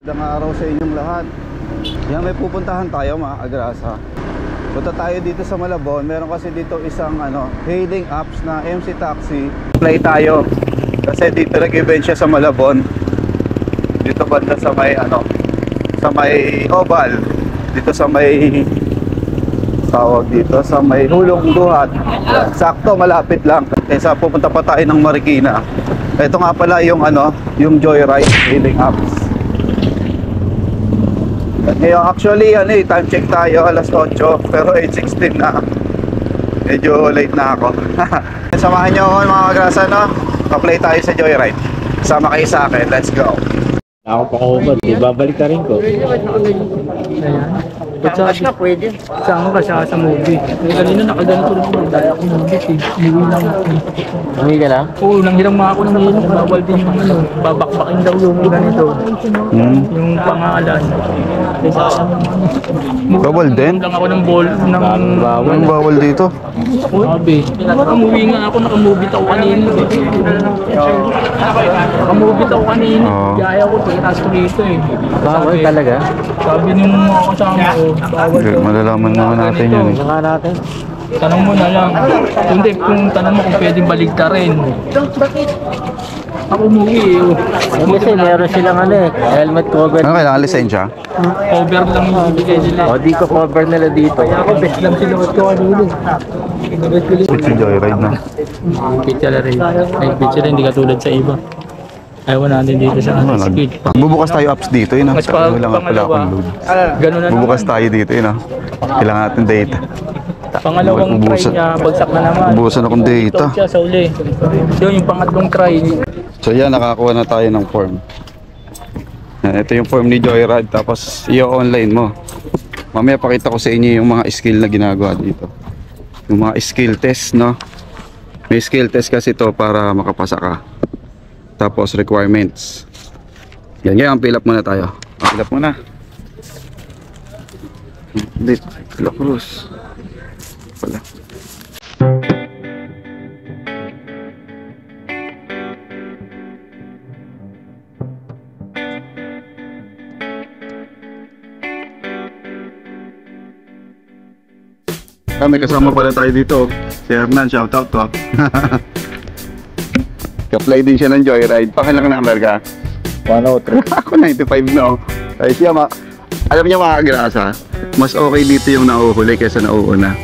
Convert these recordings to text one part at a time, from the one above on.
Magandang araw sa inyong lahat. Yan, may pupuntahan tayo mga agrasa. Punta tayo dito sa Malabon. Meron kasi dito isang hailing apps na MC Taxi. Play tayo. Kasi dito nag-event siya sa Malabon. Dito banda sa may sa may Oval. Dito sa may tawag dito sa may Hulong Duhat. Sakto, malapit lang. Kaysa pupunta pa tayo ng Marikina. Ito nga pala yung yung Joyride hailing apps. Ngayon, actually, time check tayo, alas 8, pero 8:16 na. Medyo late na ako. Samahan nyo ako mga kagrasa, pa-play tayo sa Joyride. Sama kayo sa akin, let's go. Ako pa kumabot, babalik ka rin ko. Ayan. Ba't ka pwede? Saan ka sa movie? Kanina nakaganito rin ako. Dahil ako movie eh. Uwi lang. Uwi ka lang? Oo, nanghiram nga ako ng hilo. Bawal din yung babakbakin daw yung ganito. Yung pangalan. Bawal din? Lang ako ng ball. Anong bawal dito? Sabi. Nakamovie nga ako. Nakamovie ako kanina. Nakamovie ako kanina. Gaya ko. Pagkataas ko dito eh. Bawal talaga? Sabi nung mga kasama ko. Okay, malalaman naman natin yun eh. Saka natin. Tanong mo na lang. Hindi, kung tanong mo kung pwedeng baligtarin. Ako umuwi eh. Kasi meron silang helmet cover. Ano kailangan lisensya? Cover lang yung ibigay nila. O, di ko cover nila dito. Ako, best lang sila ko kanina. Ito Joyride na. Picture na rin. Ay, picture rin, hindi katulad sa iba. Ayaw natin dito sa speed. Bubukas tayo apps dito yun. Mas Wala nga pala akong load. Ganun na Bubukas tayo dito yun. Kailangan natin data. Pangalawang try niya, bagsak na naman. Ubusan akong data. Ito siya sa uli. Yun, yung pangatlong try. So yan, nakakuha na tayo ng form. Yan, ito yung form ni Joyride. Tapos i-online mo. Mamaya pakita ko sa inyo yung mga skill na ginagawa dito. Yung mga skill test, May skill test kasi to para makapasa ka. Tapos requirements. Yan, ngayon fill up muna tayo. Fill up muna. Dito, La Cruz. Wala. May kasama pala tayo dito. Si Hernan, shoutout to. Ka-play din siya ng Joyride. Pakilang number ka? 103. Ako 95 na. Ay siya, alam niyo mga kagrasa, mas okay dito yung nauhuli kaysa nauuna.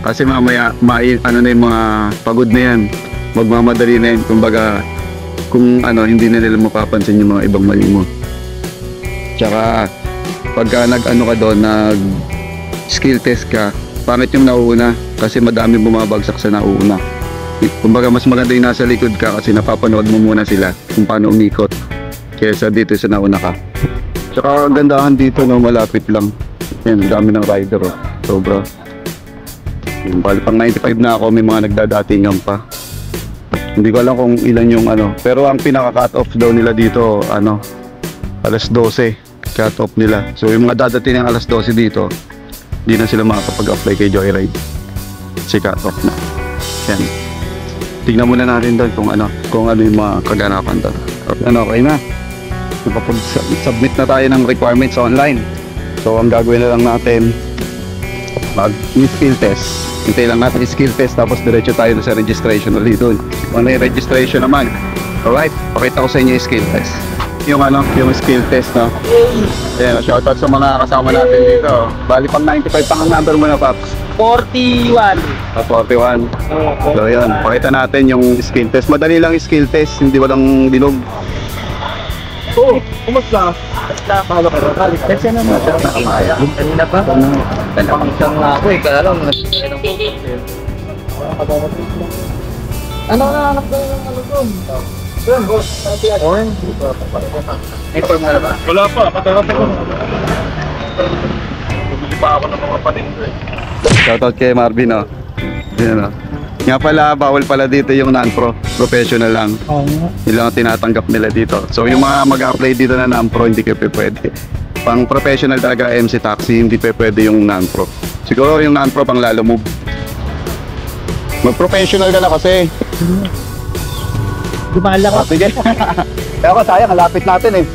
Kasi mamaya, na yung mga pagod na yan. Magmamadali na yan. Kumbaga, kung hindi na nila mapapansin yung mga ibang mali mo. Tsaka, pagka ka doon, nag-skill test ka, pangit yung nauuna. Kasi madami bumabagsak sa nauuna. Kumbaga mas maganda yung nasa likod ka kasi napapanood mo muna sila kung paano umikot kaysa dito sa nauna ka. Tsaka gandahan dito malapit lang. Yan, dami ng rider sobra. Bali pang 95 na ako, may mga nagdadatingan pa. Hindi ko alam kung ilan yung pero ang pinaka cut off daw nila dito alas 12 cut off nila. So yung mga dadating ng alas 12 dito, hindi na sila makakapag-apply kay Joyride. Si cut off na. Yan. Tignan muna natin doon kung ano yung mga kaganapan doon. Okay na. Nakapag-submit na tayo ng requirements online. So ang gagawin na lang natin, mag-skill test. Hintay lang natin skill test tapos diretso tayo sa registration ulit doon. Kung yung registration naman. Alright, pakita ko sa inyo yung skill test. Yung skill test Ayan, shoutout sa mga kasama natin dito. Bali pang 95 pang ang number mo na, Paps. 41. 41. So yun, pakita natin yung skill test. Madali lang yung skill test, hindi walang dinog. Kumusta? Paano ka rin? Kasi naman. Kanina pa? Talagang nga ako kaya lang. Ano na anak ko yung ko? Orange? May form na ba? Wala pa, patarating ko. Bumili pa ako ng mga paninda Shoutout kay Marvin Yan Nga pala, bawal pala dito yung non-pro. Professional lang. Yun lang ang tinatanggap nila dito. So yung mga mag-apply dito na non-pro, hindi kayo pwede. Pang professional talaga MC Taxi, hindi pwede yung non-pro. Siguro yung non-pro pang lalo move. Mag-professional ka na kasi. Gumala ka. Sige. Kaya ko sayang, halapit natin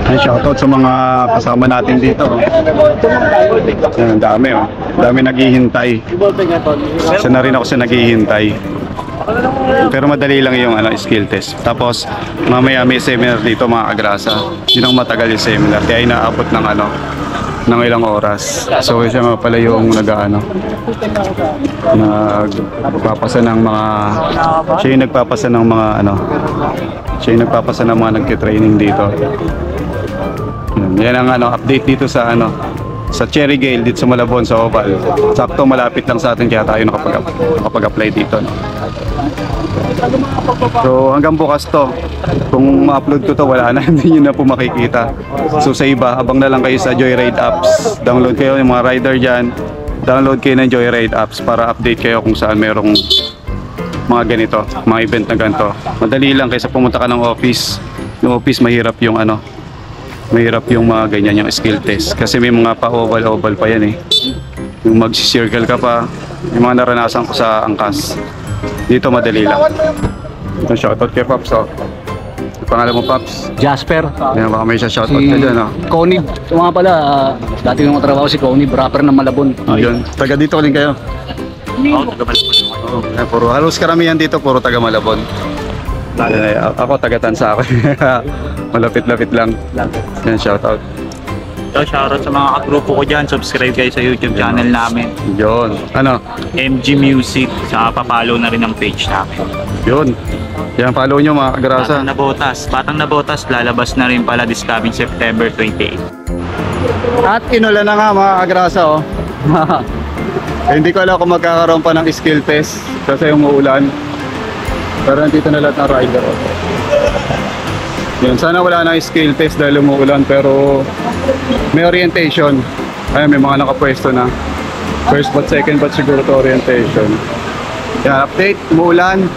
Ay, shoutout sa mga kasama natin dito. Yan, ang dami oh. Dami naghihintay. Isa na rin ako sa naghihintay. Pero madali lang yung skill test. Tapos mamaya may seminar dito mga kagrasa. Yun ang matagal yung seminar. Kaya inaabot ng ng ilang oras. So siya nga pala yung nagpapasa ng mga siya yung nagpapasa ng mga siya yung nagpapasa ng mga nagtitraining dito. Yan ang update dito sa sa Cherry Gale dito sa Malabon sa Oval. Sakto malapit lang sa atin kaya tayo nakapag-apply dito, no? So hanggang bukas to. Kung ma-upload ko to wala na, hindi nyo na po makikita. So sa iba, abang na lang kayo sa Joyride apps. Download kayo yung mga rider dyan. Download kayo ng Joyride apps para update kayo kung saan merong mga ganito, mga event na ganito. Madali lang kaysa pumunta ka ng office. Yung office mahirap yung mahirap yung mga ganyan, yung skill test. Kasi may mga pa-oval pa yan eh. Yung mag-circle ka pa, yung mga naranasan ko sa angkas. Dito madali lang. Shoutout kay Pops, oh. Yung pangalan mo, Pops? Jasper. Yan, baka may shoutout ka dyan, oh. Conib. Ito nga pala, dati nung trabaho si Conib, rapper ng Malabon. Yun. Taga dito rin kayo? Taga Malabon. Puro, halos karamihan dito, puro taga Malabon. Ako taga Tansa ako. Malapit-lapit lang. Yan, shoutout. So, shoutout sa mga kagrupo ko dyan. Subscribe kayo sa YouTube channel namin. Yun. MG Music. Saka papalo na rin ang page namin. Yun. Yan, follow nyo mga kagrasa. Batang na Botas. Lalabas na rin pala this coming September 28. At inulan na nga mga kagrasa, oh. Hindi ko alam kung magkakaroon pa ng skill test kasi umuulan. Pero nandito na lahat ng rider, oh. Yun, sana wala na skill test dahil umuulan pero may orientation. Ay, may mga nakapwesto na. First but second but siguro to orientation. Yan, update, umuulan.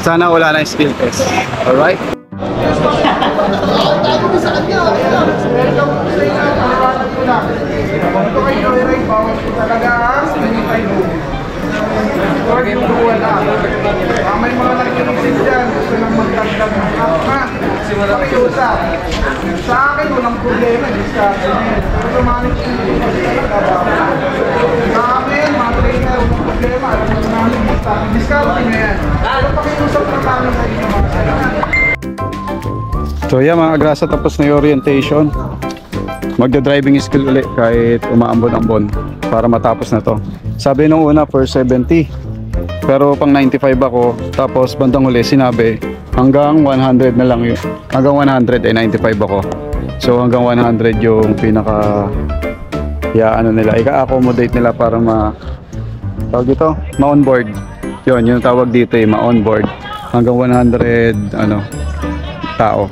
Sana wala na skill test. Alright? May mga nakikinig dyan, gusto lang magdagdag ng kapman. Pakiusap. Sa akin, walang problema. Discussion. Pero manage yung sa amin, mga trainer, walang problema. Alam mo namin, discussion nyo yan. Pero pakiusap lang namin sa inyo mga salamat. So yan mga agrasa, tapos na yung orientation. Magda-driving skill ulit kahit umaambon-ambon para matapos na to. Sabi nung una for 70 pero pang 95 ako, tapos bandang huli sinabi hanggang 100 na lang yun. Hanggang 100 ay 95 ako. So hanggang 100 yung pinaka nila, i-accommodate nila para tawag ito, ma-onboard. Yun, yung tawag dito ma-onboard. Hanggang 100 tao.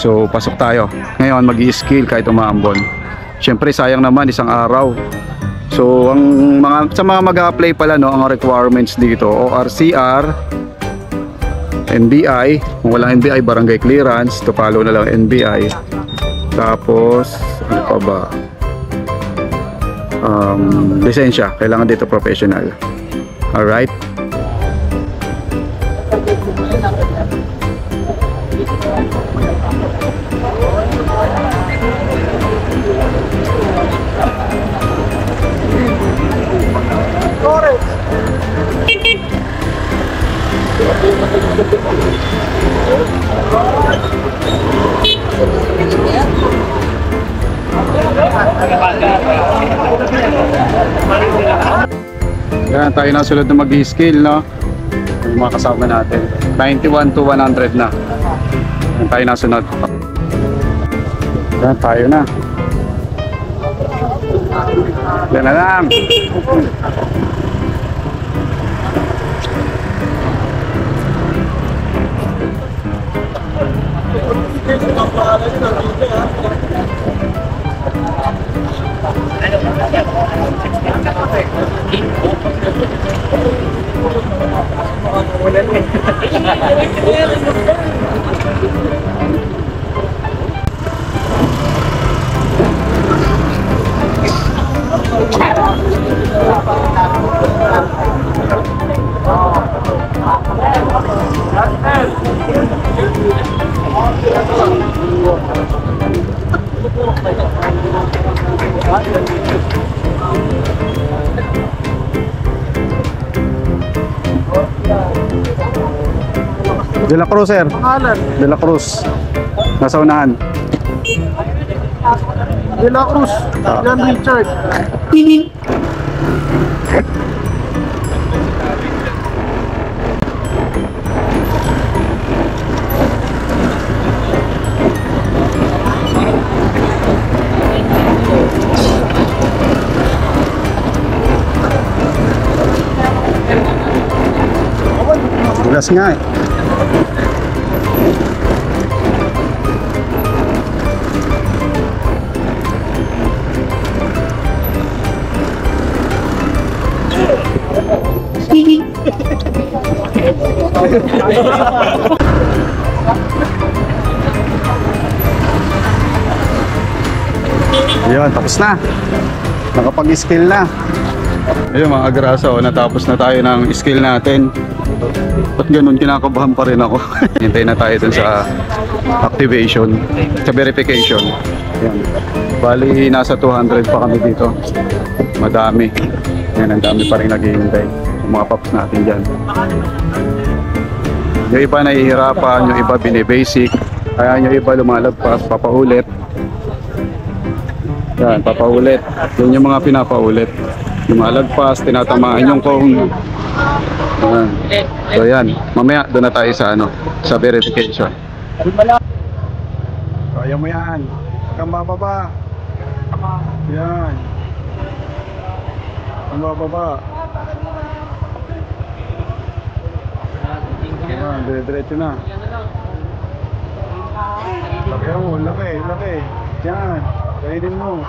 So pasok tayo. Ngayon mag-i-skill kahit umaambon. Siyempre sayang naman isang araw. So ang sa mga mag-a-apply pala ang requirements dito, ORCR, NBI, kung walang NBI barangay clearance, to follow na lang NBI. Tapos ano pa ba? Lisensya, kailangan dito professional. Alright? Yan, tayo na sulod na mag-skill, no? Yung mga kasama natin 91 to 100 na. Yan, tayo na sunod. Yan, tayo na. Yan na lang. De La Cruz, sir. Pangalan? De La Cruz. Nasa unahan. De La Cruz. John Richard. Bulas nga eh. Ayun, tapos na. Nakapag-skill na. Ayun mga agrasa, natapos na tayo ng skill natin. Ba't ganun, kinakabahan pa rin ako. Hintay na tayo dun sa activation, sa verification. Ayan. Bali, nasa 200 pa kami dito. Madami. Ayan, ang dami pa rin naghihintay. Yung mga paps natin dyan. Yung iba nahihirapan, yung iba binibasic. Kaya yung iba lumalagpas, papaulit. Yan, papaulit. Yun yung mga pinapaulit. Lumalagpas, tinatamaan yung cone. Ayan. So yan, mamaya doon na tayo sa sa verification. Kaya mo yan. Huwag kang bababa. Yan. Huwag kang bababa. Yan, dire-diretso na. Laki mo, laki, laki. Yan, kainin mo.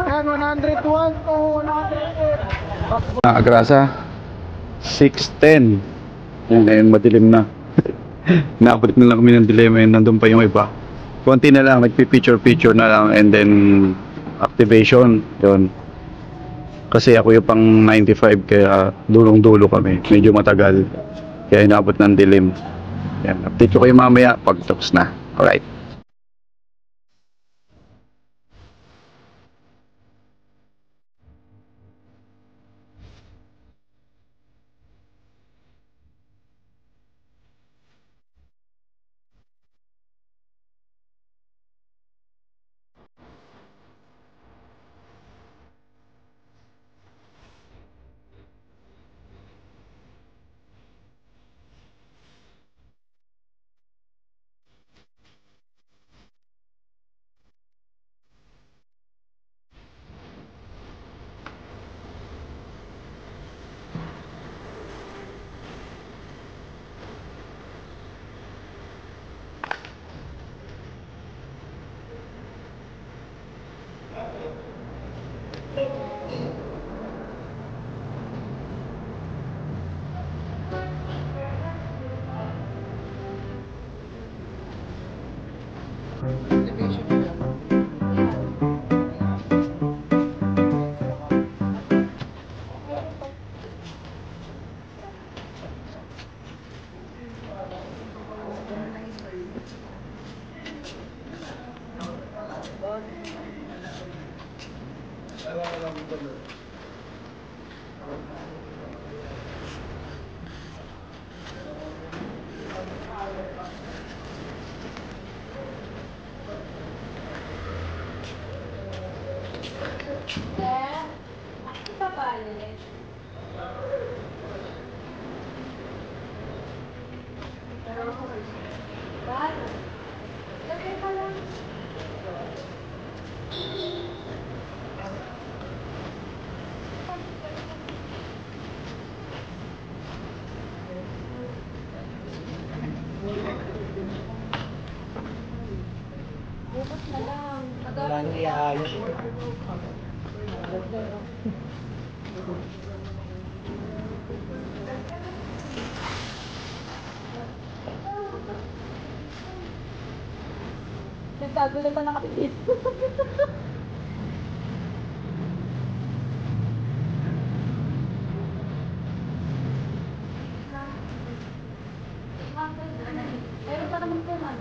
Yan, 101 to 100. Agrasa 6:10. Yan, ngayon madilim na. Naabot na lang kami ng dilemma yun, nandun pa yung iba. Konti na lang, nagpi-picture na lang and then activation, yun. Kasi ako yung pang 95 kaya dulong-dulo kami, medyo matagal. Kaya inaabot ng dilim. Yan, update ko kayo mamaya pag tapos na. Alright. Nagkagulat na nakapit. Meron pa naman po man.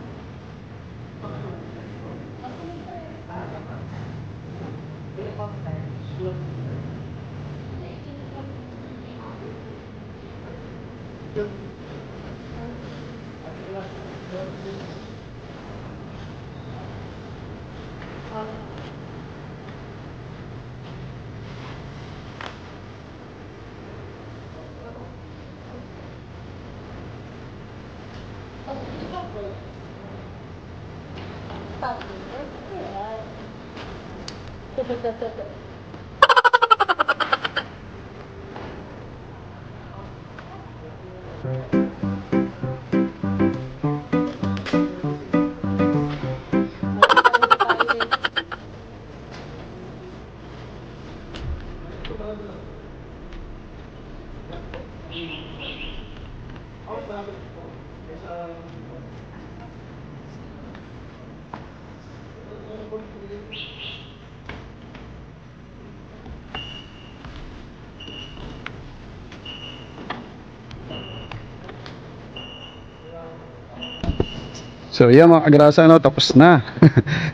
So yan mga kagrasa, no, tapos na.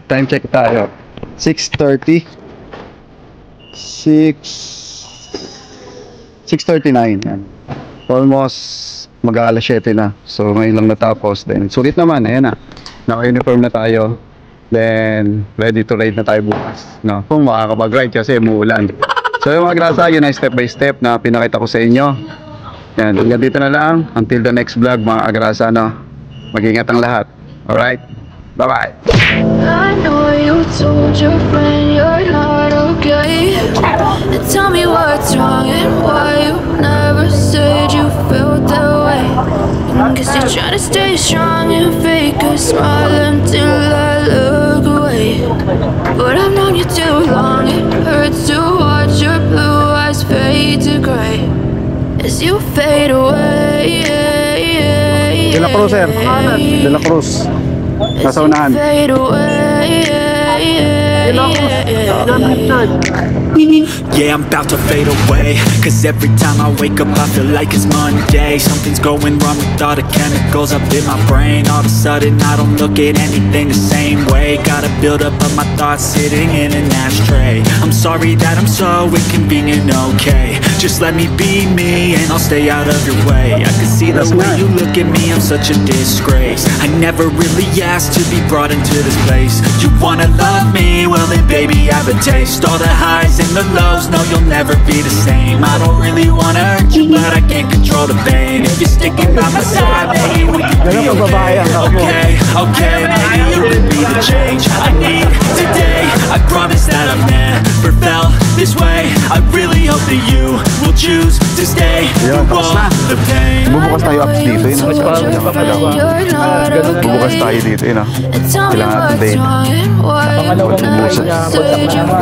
Time check tayo. 6:30. 6:39 yan. Almost mag-aalas 7 na. So ngayon lang natapos. Then sulit naman, ayan na. Naka-uniform na tayo. Then ready to ride na tayo bukas, no? Kung makakapag-ride kasi umuulan. So yung mga kagrasa, yun ay step by step na pinakita ko sa inyo. Yan, hanggang dito na lang. Until the next vlog mga kagrasa, no? Mag-ingat ang lahat. Alright, bye-bye. I know you told your friend you're not okay. Tell me what's wrong and why you never said you felt that way. Guess you're trying to stay strong and fake a smile until I look away. But I've known you too long, it hurts to watch your blue eyes fade to gray as you fade away. De La Cruz, sir. De La Cruz. Nasa unahan. Yeah, I'm about to fade away, cause every time I wake up I feel like it's Monday. Something's going wrong with all the chemicals up in my brain. All of a sudden I don't look at anything the same way. Gotta build up of my thoughts sitting in an ashtray. I'm sorry that I'm so inconvenient, okay. Just let me be me and I'll stay out of your way. I can see the way you look at me, I'm such a disgrace. I never really asked to be brought into this place. You wanna love me? Well then baby I have a taste. All the highs and the lows, no you'll never be the same. I don't really wanna hurt you but I can't control the pain. If you're sticking by my side, maybe we could be okay. Okay, maybe you could be the change I need today. I promise that I've never felt this way. I really hope that you will choose to stay through all the pain. Bubukas tayo apps dito, yun. Bubukas tayo dito, yun. Kailangan natin date.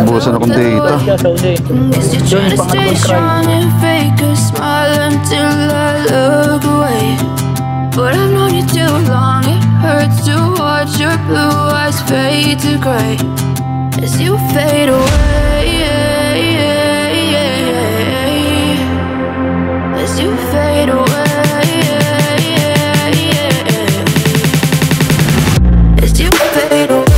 Bubusan akong data. But I've known you too long, it hurts to watch your blue eyes fade to gray as you fade away, as you fade away, as you fade away.